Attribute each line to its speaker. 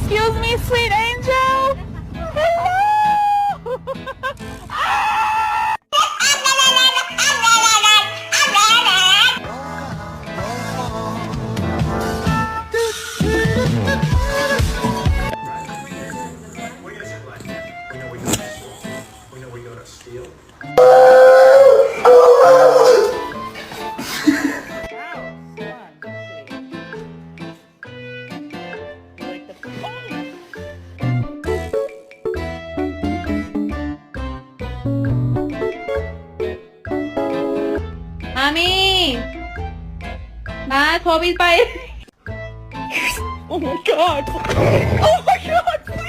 Speaker 1: Excuse me, sweet angel. Hello. Mommy! Ma, โทรบินไป Oh my god! Oh my god!